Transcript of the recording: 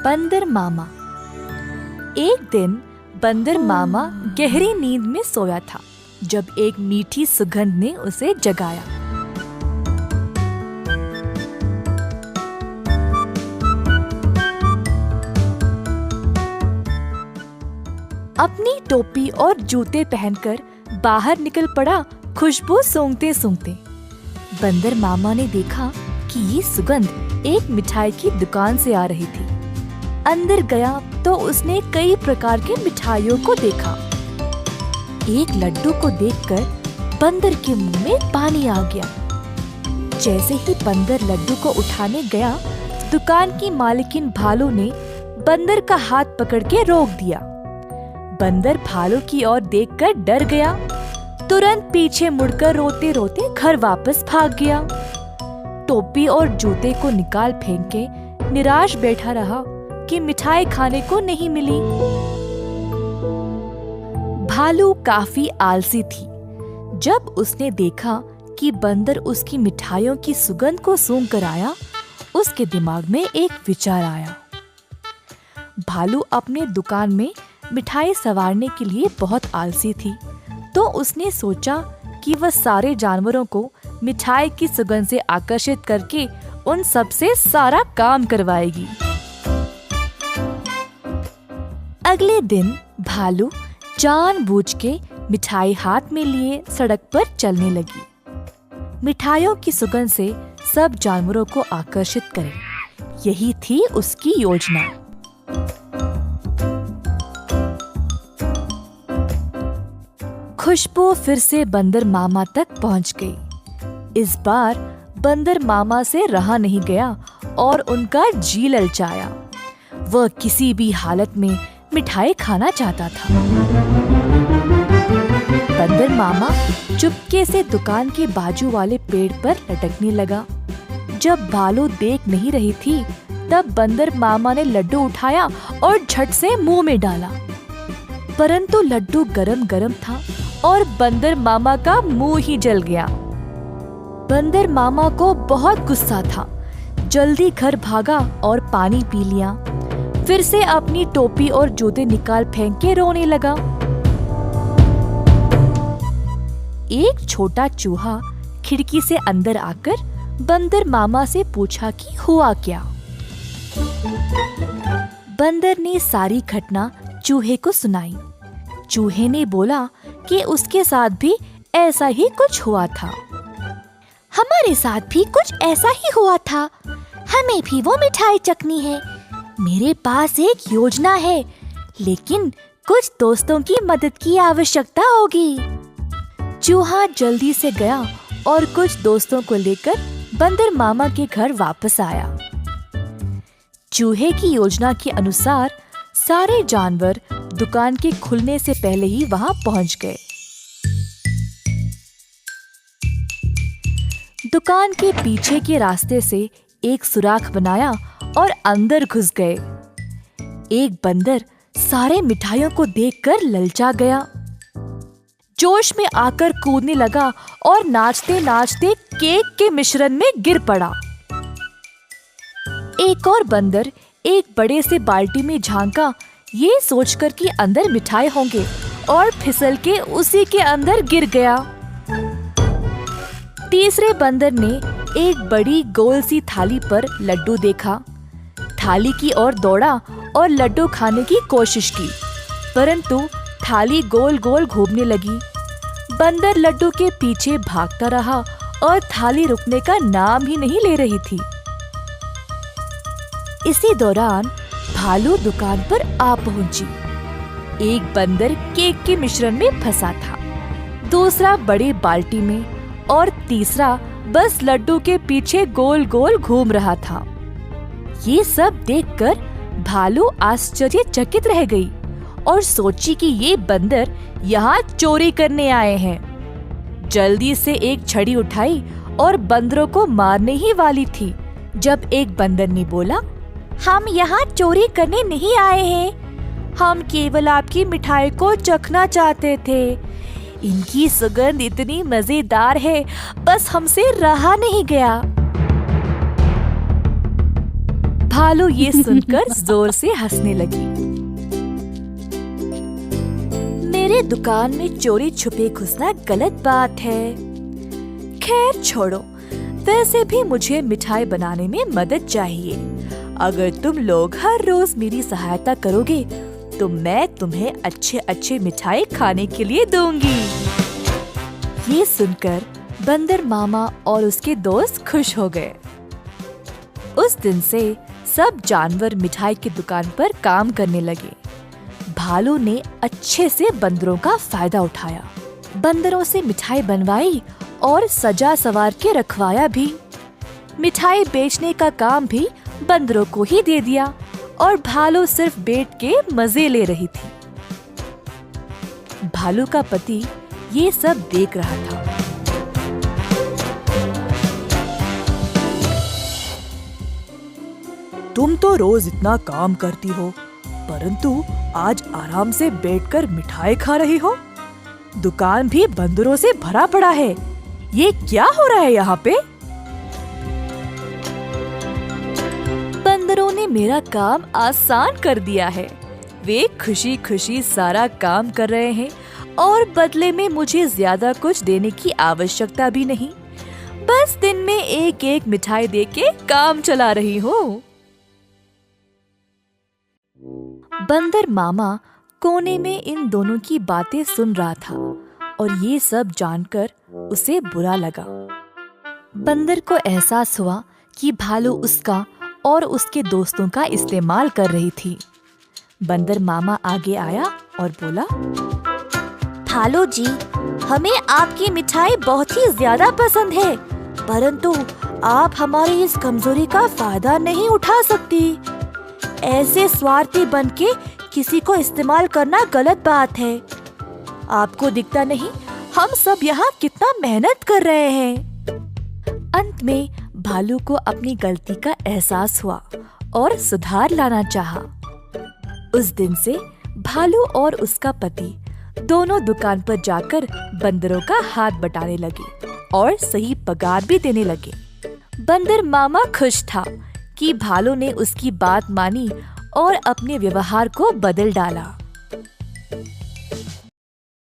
बंदर मामा। एक दिन बंदर मामा गहरी नींद में सोया था जब एक मीठी सुगंध ने उसे जगाया। अपनी टोपी और जूते पहनकर बाहर निकल पड़ा खुशबू सूंघते सूंघते। बंदर मामा ने देखा कि ये सुगंध एक मिठाई की दुकान से आ रही थी। अंदर गया तो उसने कई प्रकार के मिठाइयों को देखा। एक लड्डू को देखकर बंदर के मुंह में पानी आ गया। जैसे ही बंदर लड्डू को उठाने गया, दुकान की मालकिन भालू ने बंदर का हाथ पकड़ के रोक दिया। बंदर भालू की ओर देखकर डर गया। तुरंत पीछे मुड़कर रोते रोते घर वापस भाग गया। टोपी और जूते को निकाल फेंक के निराश बैठा रहा कि मिठाई खाने को नहीं मिली। भालू काफी आलसी थी। जब उसने देखा कि बंदर उसकी मिठाइयों की सुगंध को सूंघ कर आया, उसके दिमाग में एक विचार आया। भालू अपने दुकान में मिठाई संवारने के लिए बहुत आलसी थी, तो उसने सोचा कि वह सारे जानवरों को मिठाई की सुगंध से आकर्षित करके उन सब से सारा काम करवाएगी। अगले दिन भालू जानबूझ के मिठाई हाथ में लिए सड़क पर चलने लगी। मिठाइयों की सुगंध से सब जानवरों को आकर्षित करे, यही थी उसकी योजना। खुशबू फिर से बंदर मामा तक पहुंच गई। इस बार बंदर मामा से रहा नहीं गया और उनका जी ललचाया। वह किसी भी हालत में मिठाई खाना चाहता था। बंदर मामा चुपके से दुकान के बाजू वाले पेड़ पर लटकने लगा। जब भालू देख नहीं रही थी, तब बंदर मामा ने लड्डू उठाया और झट से मुंह में डाला। परंतु लड्डू गरम गरम था और बंदर मामा का मुंह ही जल गया। बंदर मामा को बहुत गुस्सा था। जल्दी घर भागा और पानी पी लिया। फिर से अपनी टोपी और जूते निकाल फेंक के रोने लगा। एक छोटा चूहा खिड़की से अंदर आकर बंदर मामा से पूछा कि हुआ क्या। बंदर ने सारी घटना चूहे को सुनाई। चूहे ने बोला कि उसके साथ भी ऐसा ही कुछ हुआ था। हमारे साथ भी कुछ ऐसा ही हुआ था। हमें भी वो मिठाई चखनी है। मेरे पास एक योजना है, लेकिन कुछ दोस्तों की मदद की आवश्यकता होगी। चूहा जल्दी से गया और कुछ दोस्तों को लेकर बंदर मामा के घर वापस आया। चूहे की योजना के अनुसार सारे जानवर दुकान के खुलने से पहले ही वहां पहुंच गए। दुकान के पीछे के रास्ते से एक सुराख बनाया और अंदर घुस गए। एक बंदर सारे मिठाइयों को देखकर ललचा गया। जोश में आकर कूदने लगा और नाचते नाचते केक के मिश्रण में गिर पड़ा। एक और बंदर एक बड़े से बाल्टी में झांका, ये सोचकर कि अंदर मिठाई होंगे, और फिसल के उसी के अंदर गिर गया। तीसरे बंदर ने एक बड़ी गोल सी थाली पर लड्डू देखा। थाली की ओर दौड़ा और लड्डू खाने की कोशिश की, परंतु थाली गोल गोल घूमने लगी। बंदर लड्डू के पीछे भागता रहा और थाली रुकने का नाम ही नहीं ले रही थी। इसी दौरान भालू दुकान पर आ पहुंची। एक बंदर केक के मिश्रण में फंसा था, दूसरा बड़ी बाल्टी में और तीसरा बस लड्डू के पीछे गोल गोल घूम रहा था। ये सब देखकर भालू आश्चर्यचकित रह गई और सोची कि ये बंदर यहाँ चोरी करने आए हैं। जल्दी से एक छड़ी उठाई और बंदरों को मारने ही वाली थी, जब एक बंदर ने बोला, हम यहाँ चोरी करने नहीं आए हैं। हम केवल आपकी मिठाई को चखना चाहते थे। इनकी सुगंध इतनी मजेदार है, बस हमसे रहा नहीं गया। भालू ये सुनकर जोर से हंसने लगी। मेरे दुकान में चोरी छुपे घुसना गलत बात है। खैर छोड़ो, वैसे भी मुझे मिठाई बनाने में मदद चाहिए। अगर तुम लोग हर रोज मेरी सहायता करोगे तो मैं तुम्हें अच्छे अच्छे मिठाई खाने के लिए दूंगी। ये सुनकर बंदर मामा और उसके दोस्त खुश हो गए। उस दिन से सब जानवर मिठाई की दुकान पर काम करने लगे। भालू ने अच्छे से बंदरों का फायदा उठाया, बंदरों से मिठाई बनवाई और सजा सवार के रखवाया भी। मिठाई बेचने का काम भी बंदरों को ही दे दिया और भालू सिर्फ बैठ के मजे ले रही थी। भालू का पति ये सब देख रहा था। तुम तो रोज इतना काम करती हो, परंतु आज आराम से बैठकर मिठाई खा रही हो। दुकान भी बंदरों से भरा पड़ा है। ये क्या हो रहा है यहाँ पे? बंदरों ने मेरा काम आसान कर दिया है। वे खुशी खुशी सारा काम कर रहे हैं और बदले में मुझे ज्यादा कुछ देने की आवश्यकता भी नहीं। बस दिन में एक एक मिठाई देके काम चला रही हूँ। बंदर मामा कोने में इन दोनों की बातें सुन रहा था और ये सब जानकर उसे बुरा लगा। बंदर को एहसास हुआ कि भालू उसका और उसके दोस्तों का इस्तेमाल कर रही थी। बंदर मामा आगे आया और बोला, भालू जी, हमें आपकी मिठाई बहुत ही ज्यादा पसंद है, परंतु आप हमारी इस कमजोरी का फायदा नहीं उठा सकती। ऐसे स्वार्थी बनके किसी को इस्तेमाल करना गलत बात है। आपको दिखता नहीं हम सब यहाँ कितना मेहनत कर रहे हैं। अंत में भालू को अपनी गलती का एहसास हुआ और सुधार लाना चाहा। उस दिन से भालू और उसका पति दोनों दुकान पर जाकर बंदरों का हाथ बटाने लगे और सही पगार भी देने लगे। बंदर मामा खुश था कि भालू ने उसकी बात मानी और अपने व्यवहार को बदल डाला।